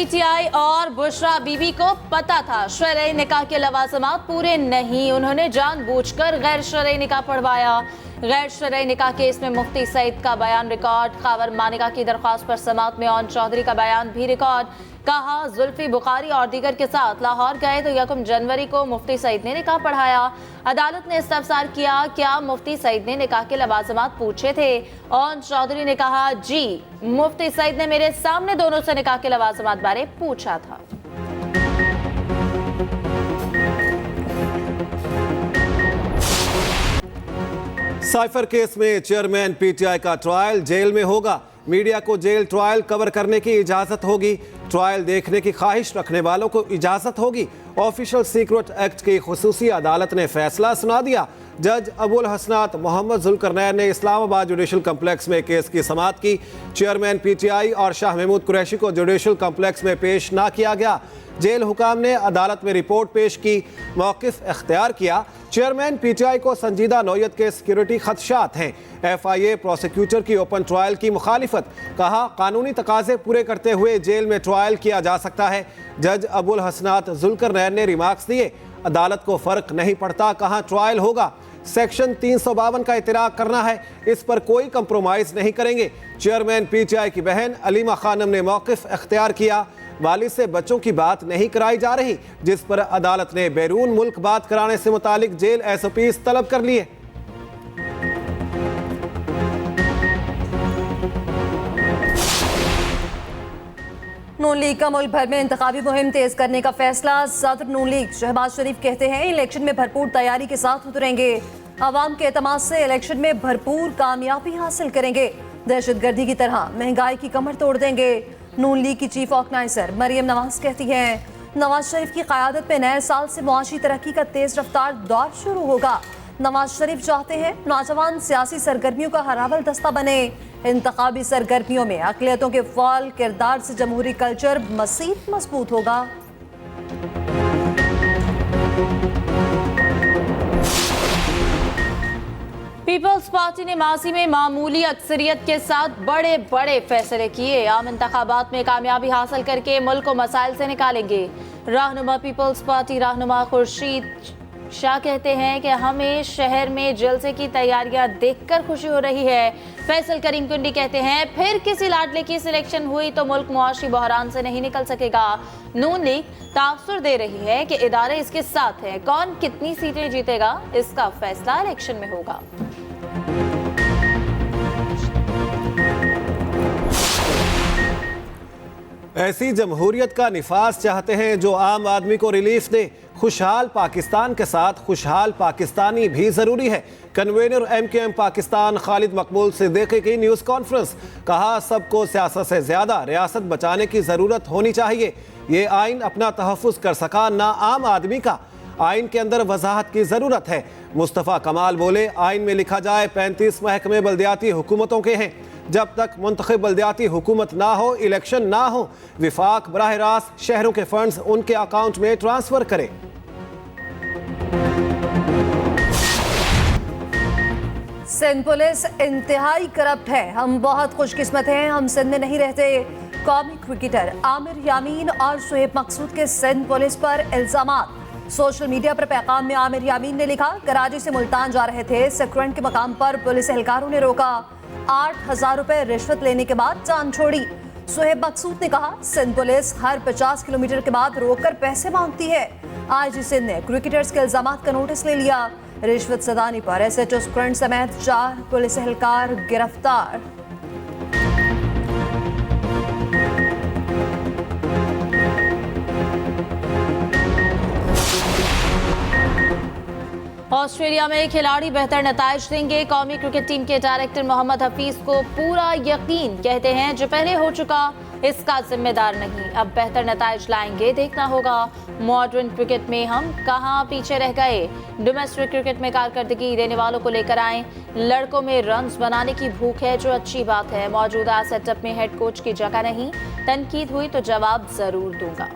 PTI और बुशरा बीबी को पता था शरई निकाह के लवाजमात पूरे नहीं, उन्होंने जानबूझकर गैर शरई निकाह पढ़वाया। गैर शरई निकाह केस में मुफ्ती सईद का बयान रिकॉर्ड, खावर मानिका की दरख्वास्त पर समाअत में ओन चौधरी का बयान भी रिकॉर्ड। कहा जुल्फी बुखारी और दीगर के साथ लाहौर गए तो 1 जनवरी को मुफ्ती सईद ने निकाह पढ़ाया। अदालत ने इस्तफसार किया, क्या मुफ्ती सईद ने निकाह के लवाजमात पूछे थे? ओन चौधरी ने कहा, जी मुफ्ती सईद ने मेरे सामने दोनों से निकाह के लवाजमात बारे पूछा था। साइफर केस में चेयरमैन पीटीआई का ट्रायल जेल में होगा। मीडिया को जेल ट्रायल कवर करने की इजाजत होगी। ट्रायल देखने की ख्वाहिश रखने वालों को इजाजत होगी। ऑफिशियल सीक्रेट एक्ट की खुसूसी अदालत ने फैसला सुना दिया। जज अबुल हसनात मोहम्मद जुल्करनैन ने इस्लामाबाद जुडिशल कम्प्लेक्स में केस की समाअत की। चेयरमैन पीटीआई और शाह महमूद कुरैशी को जुडिशल कम्प्लेक्स में पेश ना किया गया। जेल हुकाम ने अदालत में रिपोर्ट पेश की, मौक़िफ़ इख्तियार किया। चेयरमैन पीटीआई को संजीदा नौयत के सिक्योरिटी खदशात हैं। एफआईए प्रोसिक्यूटर की ओपन ट्रायल की मुखालिफत, कहा कानूनी तकाजे पूरे करते हुए जेल में ट्रायल किया जा सकता है। जज अबुल हसनात जुल्करनैन ने रिमार्क्स दिए, अदालत को फ़र्क नहीं पड़ता कहाँ ट्रायल होगा, सेक्शन 352 का इतराक करना है, इस पर कोई कंप्रोमाइज़ नहीं करेंगे। चेयरमैन पीटीआई की बहन अलीमा खानम ने मौक़िफ़ इख्तियार किया, वालिद से बच्चों की बात नहीं कराई जा रही, जिस पर अदालत ने बैरून मुल्क बात कराने से मुतालिक जेल एसओपीज़ तलब कर लिए। नून लीग का मुल्क भर में इंतखाबी मुहिम तेज करने का फैसला। सदर नून लीग शहबाज शरीफ कहते हैं इलेक्शन में भरपूर तैयारी के साथ उतरेंगे, अवाम के एतमाद से इलेक्शन में भरपूर कामयाबी हासिल करेंगे, दहशतगर्दी की तरह महंगाई की कमर तोड़ देंगे। नून लीग की चीफ ऑर्गेनाइजर मरियम नवाज कहती हैं नवाज शरीफ की क़यादत में नए साल से मुआशी तरक्की का तेज रफ्तार दौर शुरू होगा। नवाज शरीफ चाहते हैं नौजवान सियासी सरगर्मियों का हरावल दस्ता बने। इंतखाबी सरगर्मियों में अक़लियतों के फ़ाल किरदार से जमहूरी कल्चर मज़ीद मजबूत होगा। पीपल्स पार्टी ने माजी में मामूली अक्सरियत के साथ बड़े बड़े फैसले किए। आम इंतखाबात में कामयाबी हासिल करके मुल्क को मसाइल से निकालेंगे। रहनुमा पीपल्स पार्टी रहनुमा खुर्शीद शाह कहते हैं कि हमें शहर में जलसे की तैयारियां देखकर खुशी हो रही है। फैसल करीम कुंडी कहते हैं फिर किसी लाडले की सिलेक्शन हुई तो मुल्क मुआशी बहरान से नहीं निकल सकेगा। नून लीग तासुर दे रही है कि इदारे इसके साथ है, कौन कितनी सीटें जीतेगा इसका फैसला इलेक्शन में होगा। ऐसी जमहूरियत का निफाज चाहते हैं जो आम आदमी को रिलीफ दे। खुशहाल पाकिस्तान के साथ खुशहाल पाकिस्तानी भी ज़रूरी है। कन्वेनर MKM पाकिस्तान खालिद मकबूल सिद्दीकी की न्यूज़ कॉन्फ्रेंस, कहा सबको सियासत से ज़्यादा रियासत बचाने की ज़रूरत होनी चाहिए। ये आइन अपना तहफ़्फ़ुज़ कर सका ना आम आदमी का। आइन के अंदर वजाहत की ज़रूरत है। मुस्तफ़ा कमाल बोले आइन में लिखा जाए 35 महकमे बल्दियाती हुकूमतों के हैं। जब तक मुंतखब बल्दियाती हुकूमत ना हो, इलेक्शन ना हो, विफाक बराह रास्त शहरों के फंड्स उनके अकाउंट में ट्रांसफ़र करे। सिंध पुलिस इंतहाई करप्ट है, हम बहुत खुशकिस्मत हैं हम सिंध में नहीं रहते। कौमी क्रिकेटर आमिर यामीन और शुएब मकसूद के सिंध पुलिस पर इल्जामात। सोशल मीडिया पर पैगाम में आमिर यामीन ने लिखा, कराची से मुल्तान जा रहे थे, सेक्रेंट के मकाम पर पुलिस एहलकारों ने रोका, 8,000 रुपए रिश्वत लेने के बाद जान छोड़ी। शुएब मकसूद ने कहा सिंध पुलिस हर 50 किलोमीटर के बाद रोककर पैसे मांगती है। आईजी सिंध ने क्रिकेटर्स के इल्जामात का नोटिस ले लिया। रिश्वत सदानी पर SHO सेक्रेंट समेत 4 पुलिस एहलकार गिरफ्तार। ऑस्ट्रेलिया में खिलाड़ी बेहतर नताइज देंगे। कौमी क्रिकेट टीम के डायरेक्टर मोहम्मद हफीज को पूरा यकीन, कहते हैं जो पहले हो चुका इसका जिम्मेदार नहीं, अब बेहतर नताइज लाएंगे, देखना होगा। मॉडर्न क्रिकेट में हम कहां पीछे रह गए, डोमेस्टिक क्रिकेट में कारकर्दगी देने वालों को लेकर आए। लड़कों में रन्स बनाने की भूख है जो अच्छी बात है। मौजूदा सेटअप में हेड कोच की जगह नहीं, तनकीद हुई तो जवाब जरूर दूंगा।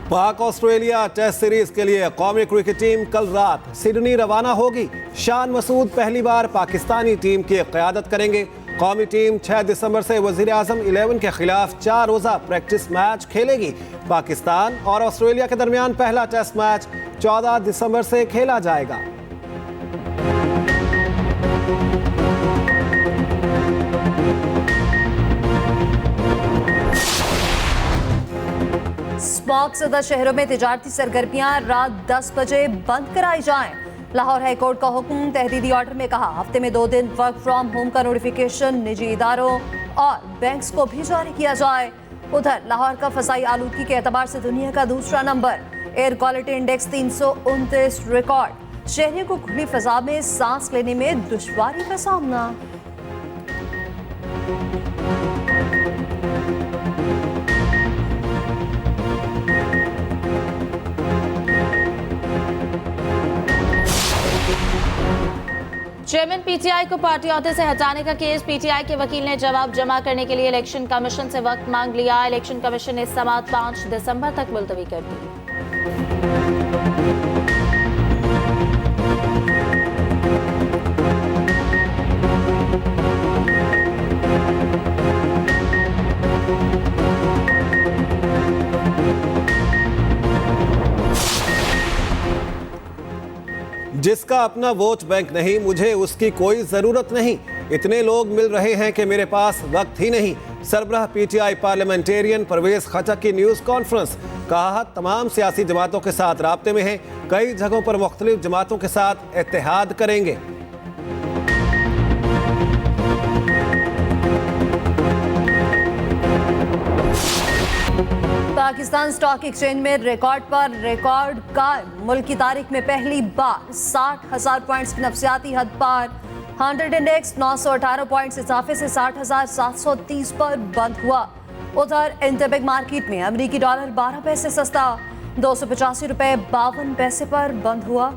पाक ऑस्ट्रेलिया टेस्ट सीरीज के लिए कौमी क्रिकेट टीम कल रात सिडनी रवाना होगी। शान मसूद पहली बार पाकिस्तानी टीम की क़यादत करेंगे। कौमी टीम 6 दिसंबर से वज़ीर आज़म 11 के खिलाफ 4 रोज़ा प्रैक्टिस मैच खेलेगी। पाकिस्तान और ऑस्ट्रेलिया के दरमियान पहला टेस्ट मैच 14 दिसंबर से खेला जाएगा। स्मॉग ज़दा शहरों में तिजारती सरगर्मियां रात 10 बजे बंद कराई जाएं। लाहौर हाई कोर्ट का हुक्म। तहदीदी ऑर्डर में कहा हफ्ते में 2 दिन वर्क फ्रॉम होम का नोटिफिकेशन निजी इदारों और बैंक्स को भी जारी किया जाए। उधर लाहौर का फसाई आलूदगी के एतबार से दुनिया का दूसरा number. Air quality index 329 record. शहरियों को खुली फजा में सांस लेने में दुश्वारी का सामना। चेयरमैन पीटीआई को पार्टी ओहदे से हटाने का केस। पीटीआई के वकील ने जवाब जमा करने के लिए इलेक्शन कमीशन से वक्त मांग लिया। इलेक्शन कमीशन ने समाअत 5 दिसंबर तक मुलतवी कर दी। जिसका अपना वोट बैंक नहीं, मुझे उसकी कोई जरूरत नहीं। इतने लोग मिल रहे हैं कि मेरे पास वक्त ही नहीं। सरबराह पीटीआई पार्लियामेंटेरियन परवेज खटक की न्यूज़ कॉन्फ्रेंस। कहा तमाम सियासी जमातों के साथ राब्ते में हैं। कई जगहों पर मुख्तलिफ जमातों के साथ इत्तेहाद करेंगे। पाकिस्तान स्टॉक एक्सचेंज में रिकॉर्ड पर रिकॉर्ड का मुल्क की तारीख में पहली बार 60,000 पॉइंट्स की नफसियाती हद पार। 100 इंडेक्स 918 पॉइंट्स इजाफे से 60,730 पर बंद हुआ। उधर इंटरबैंक मार्केट में अमेरिकी डॉलर 12 पैसे सस्ता 285 रुपए 52 पैसे पर बंद हुआ।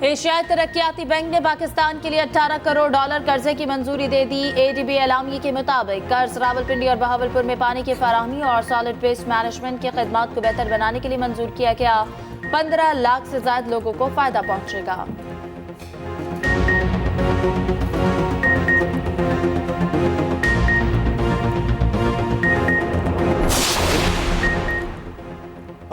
एशियाई तरक्याती बैंक ने पाकिस्तान के लिए 18 करोड़ डॉलर कर्जे की मंजूरी दे दी। एडीबी एलामी के मुताबिक कर्ज रावलपिंडी और बहावलपुर में पानी की फराहमी और सॉलिड वेस्ट मैनेजमेंट की खदमात को बेहतर बनाने के लिए मंजूर किया गया। 15 लाख से ज्यादा लोगों को फायदा पहुंचेगा।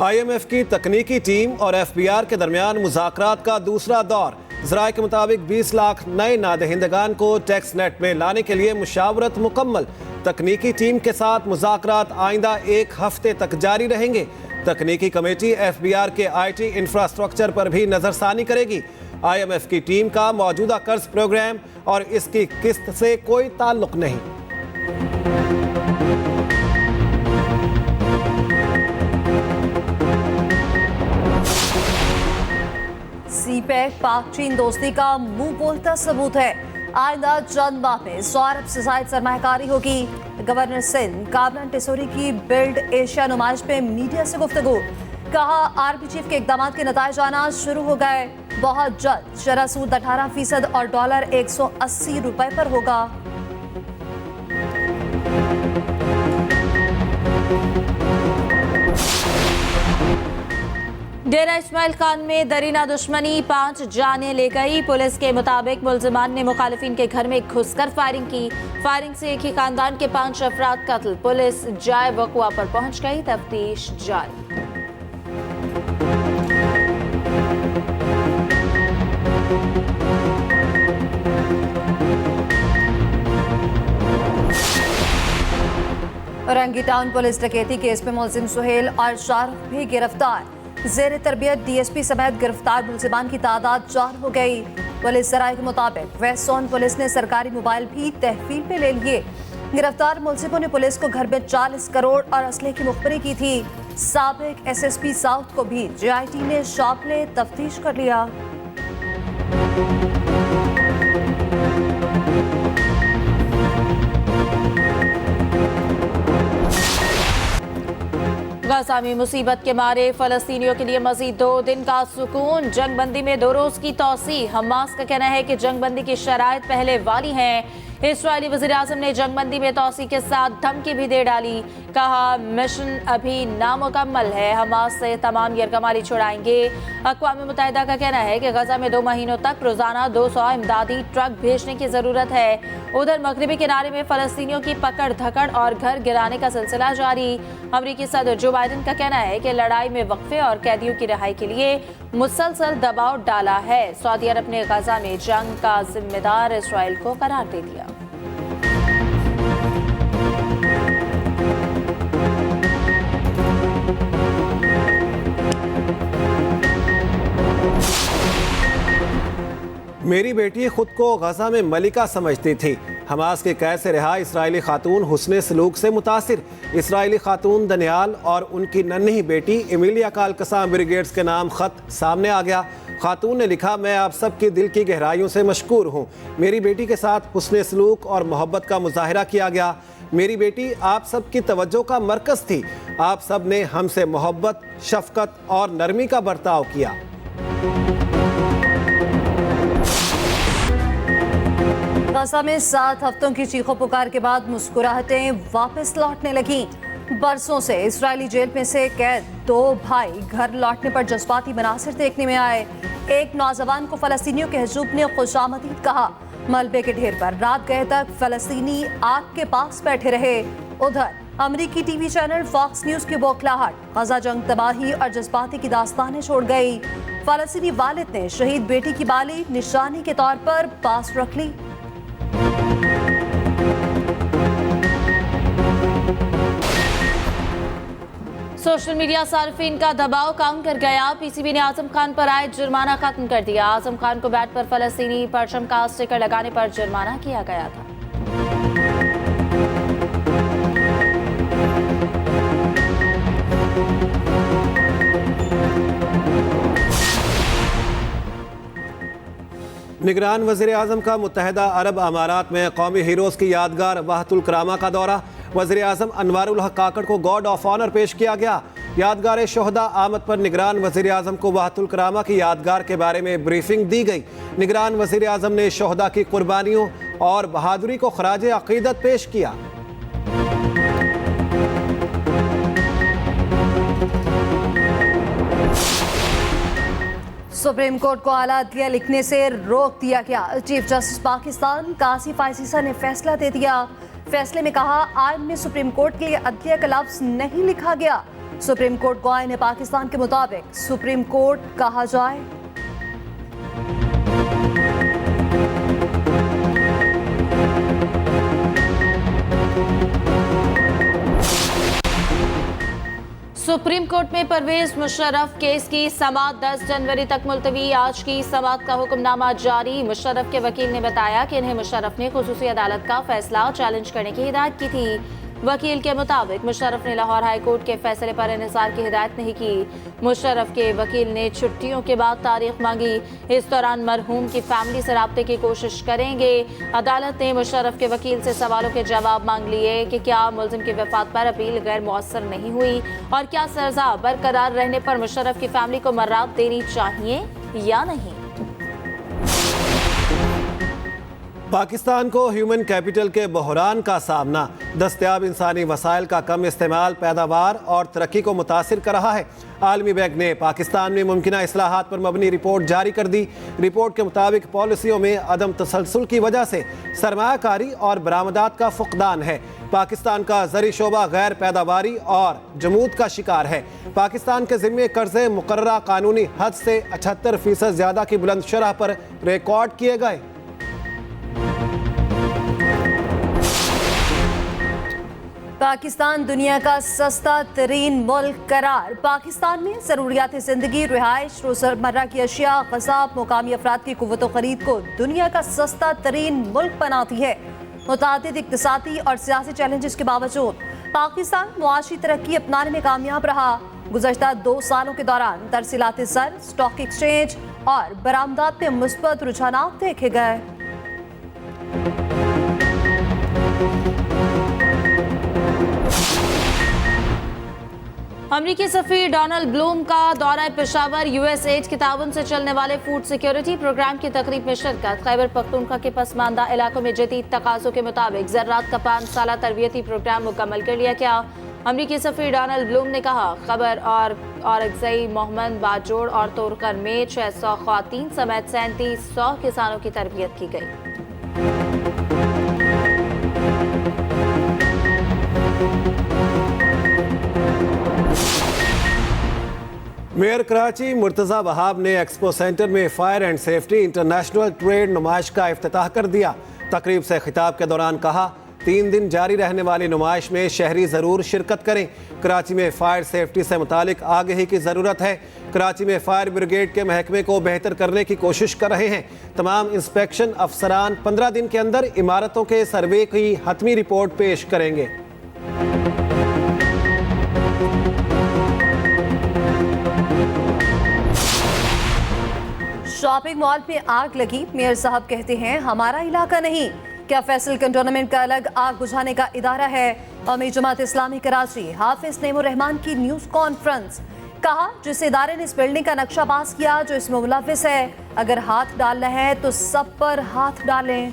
IMF की तकनीकी टीम और FBR के दरमियान मुज़ाकरात का दूसरा दौर। ज़राए के मुताबिक 20 लाख नए नादहिंदगान को टैक्स नेट में लाने के लिए मुशावरत मुकम्मल। तकनीकी टीम के साथ मुज़ाकरात आइंदा 1 हफ्ते तक जारी रहेंगे। तकनीकी कमेटी FBR के IT इंफ्रास्ट्रक्चर पर भी नज़रसानी करेगी। IMF की टीम का मौजूदा कर्ज प्रोग्राम और इसकी किस्त से कोई ताल्लुक नहीं। सीपैक पाक चीन दोस्ती का मुंह बोलता सबूत है। आइंदा चंद माह में 100 अरब से ज्यादा सरमायाकारी होगी। गवर्नर सिंध काबला टेसोरी की बिल्ड एशिया नुमाइश में मीडिया से गुफ्तगू। कहा आर्मी चीफ के इकदाम के नताइज आना शुरू हो गए। बहुत जल्द शरह सूद 18% और डॉलर 180 रुपए पर होगा। डेरा इस्माइल खान में दरीना दुश्मनी 5 जानें ले गई। पुलिस के मुताबिक मुलजिमान ने मुखालिफिन के घर में घुसकर फायरिंग की। फायरिंग से एक ही खानदान के 5 अफराद कत्ल। पुलिस जाए वकुआ पर पहुंच गई। तफ्तीश जारी। रंगी टाउन पुलिस डकैती केस में मुलजिम सुहेल और शाहरुख भी गिरफ्तार। जेर तरबियत DSP समेत गिरफ्तार मुलजिमान की तादाद 4 हो गई। पुलिस जराये के मुताबिक वेस्ट जोन पुलिस ने सरकारी मोबाइल भी तहवील पे ले लिए। गिरफ्तार मुलजिमों ने पुलिस को घर में 40 करोड़ और असले की मुखबरी की थी। साबिक SSP साउथ को भी JIT ने शॉपले तफ्तीश कर लिया। गजा में मुसीबत के मारे फलस्तीनियों के लिए मजीद 2 दिन का सुकून। जंगबंदी में 2 रोज की तौसी। हमास का कहना है कि जंगबंदी की शराइत पहले वाली हैं। इस्राएली वज़ीर-ए-आज़म ने जंगबंदी में तौसी के साथ धमकी भी दे डाली। कहा मिशन अभी नामुकम्मल है, हमास से तमाम यरगमाली छुड़ाएंगे। अक़वाम मुत्तहिदा का कहना है कि गजा में 2 महीनों तक रोजाना 200 इमदादी ट्रक भेजने की जरूरत है। उधर मगरबी किनारे में फलस्तीनियों की पकड़ धकड़ और घर गिराने का सिलसिला जारी। अमरीकी सदर जो बाइडन का कहना है कि लड़ाई में वक्फे और कैदियों की रिहाई के लिए मुसलसल दबाव डाला है। सऊदी अरब ने गजा में जंग का जिम्मेदार इसराइल को करार दे दिया। मेरी बेटी खुद को गजा में मलिका समझती थी। हमास के कैद से रिहा इस्राएली खातून हुस्ने सलूक से मुतासिर। इस्राएली खातून दनियाल और उनकी नन्ही बेटी एमिलिया का अल-कसाम ब्रिगेड्स के नाम खत सामने आ गया। खातून ने लिखा, मैं आप सबके दिल की गहराइयों से मशकूर हूँ। मेरी बेटी के साथ हुस्ने सलूक और मोहब्बत का मुजाहिरा किया गया। मेरी बेटी आप सब की तवज्जो का मरकज़ थी। आप सब ने हमसे मोहब्बत, शफकत और नरमी का बर्ताव किया। गजा में 7 हफ्तों की चीखों पुकार के बाद मुस्कुराहटें वापस लौटने लगीं। बरसों से इस्राएली जेल में से कैद 2 भाई घर लौटने पर जज्बाती मनासिर देखने में आए। एक नौजवान को फलस्तीनियों के हजूब ने खुशामदीद कहा। मलबे के ढेर पर रात गए तक फलस्तीनी आग के पास बैठे रहे। उधर अमरीकी टीवी चैनल फॉक्स न्यूज की बौखलाहट गजा जंग तबाही और जज्बाती की दास्तानें छोड़ गई। फलस्तीनी वालिद ने शहीद बेटी की बाली निशानी के तौर पर पास रख ली। सोशल मीडिया सार्फिन का दबाव काम कर गया। पीसीबी ने आजम खान पर आए जुर्माना खत्म कर दिया। आजम खान को बैट पर फलस्तीनी परचम का स्टिकर लगाने पर जुर्माना किया गया था। निगरान वज़ीर-ए-आज़म का मुत्तहिदा अरब अमारात में कौमी हीरोज़ की यादगार वाहतुल करामा का दौरा। वज़ीर-ए-आज़म अनवारुल हक काकड़ को गॉर्ड ऑफ ऑनर पेश किया गया। यादगार शोहदा आमद पर निगरान वज़ीर-ए-आज़म को वाहतुल करामा की यादगार के बारे में ब्रीफिंग दी गई। निगरान वज़ीर-ए-आज़म ने शोहदा की कुर्बानियों और बहादुरी को खराज अक़ीदत पेश किया। सुप्रीम कोर्ट को आला अदलिया लिखने से रोक दिया गया। चीफ जस्टिस पाकिस्तान कासिफ आईसीसा ने फैसला दे दिया। फैसले में कहा, आइन में सुप्रीम कोर्ट के लिए अदलिया का लफ्ज नहीं लिखा गया। सुप्रीम कोर्ट को आइन पाकिस्तान के मुताबिक सुप्रीम कोर्ट कहा जाए। सुप्रीम कोर्ट में परवेज मुशर्रफ केस की समाअत 10 जनवरी तक मुलतवी। आज की समाअत का हुक्मनामा जारी। मुशर्रफ के वकील ने बताया कि इन्हें मुशर्रफ ने खुसूसी अदालत का फैसला चैलेंज करने की हिदायत की थी। वकील के मुताबिक मुशर्रफ ने लाहौर हाई कोर्ट के फैसले पर इंतजार की हिदायत नहीं की। मुशर्रफ के वकील ने छुट्टियों के बाद तारीख मांगी। इस दौरान मरहूम की फैमिली से राब्ते की कोशिश करेंगे। अदालत ने मुशर्रफ के वकील से सवालों के जवाब मांग लिए कि क्या मुलजिम की वफात पर अपील गैर मौसर नहीं हुई और क्या सजा बरकरार रहने पर मुशर्रफ की फैमिली को मर्रात देनी चाहिए या नहीं। पाकिस्तान को ह्यूमन कैपिटल के बहरान का सामना। दस्तयाब इंसानी वसाइल का कम इस्तेमाल पैदावार और तरक्की को मुतासिर कर रहा है। आलमी बैंक ने पाकिस्तान में मुमकिना इस्लाहात पर मबनी रिपोर्ट जारी कर दी। रिपोर्ट के मुताबिक पॉलिसियों में अदम तसलसल की वजह से सरमायाकारी और बरामदात का फुकदान है। पाकिस्तान का ज़री शोबा गैर पैदावारी और जमूद का शिकार है। पाकिस्तान के ज़िम्मे कर्जे मुकर्ररा कानूनी हद से 78% ज़्यादा की बुलंद शरह पर रिकॉर्ड किए गए। पाकिस्तान दुनिया का सस्ता तरीन मुल्क करार। पाकिस्तान में ज़रूरियात ज़िंदगी, रिहाइश, रोज़मर्रा की अशिया, ग़ज़ाब, मुकामी अफराद की क़ुव्वत ख़रीद को दुनिया का सस्ता तरीन मुल्क बनाती है। मुतादिद इक़्तिसादी और सियासी चैलेंजेस के बावजूद पाकिस्तान मुआशी तरक्की अपनाने में कामयाब रहा। गुज़श्ता 2 सालों के दौरान तरसीलात ज़र, स्टॉक एक्सचेंज और बरामदात में मुस्बत रुझानात देखे गए। अमरीकी सफीर डोनाल्ड ब्लूम का दौरा पेशावर यूएसएड के ताउन से चलने वाले फूड सिक्योरिटी प्रोग्राम की तकरीब में शिरकत। खैबर पख्तूनख्वा के पसमानदा इलाकों में जदीद तकाज़ों के मुताबिक ज़राअत का 5 साला तरबियती प्रोग्राम मुकम्मल कर लिया गया। अमरीकी सफीर डोनाल्ड ब्लूम ने कहा, खबर और औरकज़ई, मोहम्मद, बाजोड़ और तोरकर में 600 ख़वातीन समेत 3700 किसानों की तरबियत की गई। मेयर कराची मुर्तज़ा वहाब ने एक्सपो सेंटर में fire and safety international trade नुमाइश का इफ्तिताह कर दिया। तकरीब से खिताब के दौरान कहा, 3 दिन जारी रहने वाली नुमाइश में शहरी ज़रूर शिरकत करें। कराची में फायर सेफ्टी से मुतालिक आगाही की ज़रूरत है। कराची में फायर ब्रिगेड के महकमे को बेहतर करने की कोशिश कर रहे हैं। तमाम इंस्पेक्शन अफसरान 15 दिन के अंदर इमारतों के सर्वे की हतमी रिपोर्ट पेश करेंगे। शॉपिंग मॉल में आग लगी। मेयर साहब कहते हैं, हमारा इलाका नहीं। क्या फैसल कंटोनमेंट का अलग आग बुझाने का इदारा है? अमीर जमात इस्लामी कराची हाफिज नईमुर रहमान की न्यूज़ कॉन्फ्रेंस। कहा, जिस इदारे ने इस बिल्डिंग का नक्शा पास किया, जो इसमें मुलविस है, अगर हाथ डालना है तो सब पर हाथ डालें।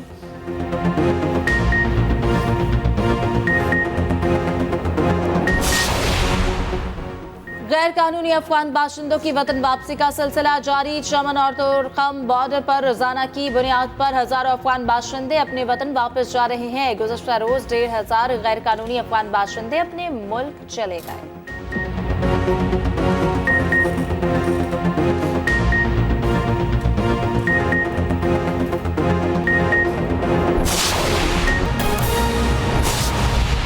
गैर कानूनी अफगान बाशिंदों की वतन वापसी का सिलसिला जारी। चमन और तोरखम बॉर्डर पर रोजाना की बुनियाद पर हजारों अफगान बाशिंदे अपने वतन वापस जा रहे हैं। गुज़श्ता रोज 1500 गैर कानूनी अफगान बाशिंदे अपने मुल्क चले गए।